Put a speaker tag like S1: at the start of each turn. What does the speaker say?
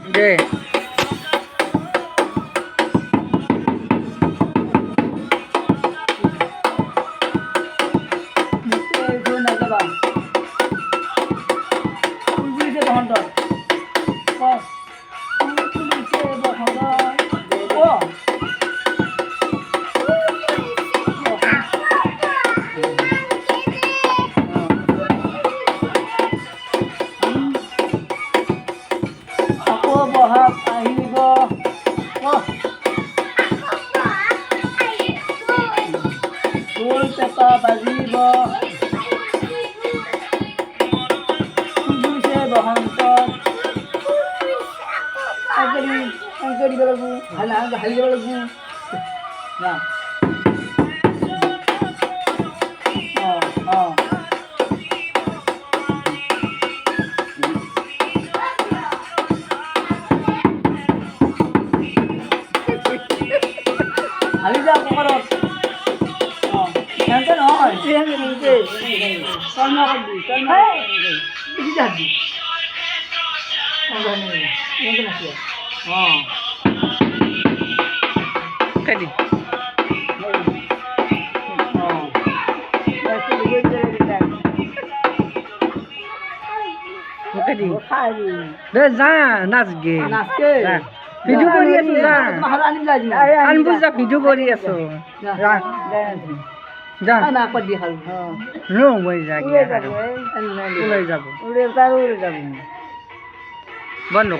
S1: দে
S2: বহাগ আহিব ঢোল পেঁপা বাজিব খুজিছে বসন্ত দিব লাগিব হালি দিব লাগিব না অঁ হালি যা পকৰত এনেকৈ নহয় কৰ্ম কৰিবি
S1: কাটি দে যা নাচগে
S2: নাচকে
S1: ভিডিঅ' কৰি আছো যা আনবো যা ভিডিঅ' কৰি আছো যা
S2: না কৰি খাল
S1: ৰ মই যা ওলাই যাব বন্ধ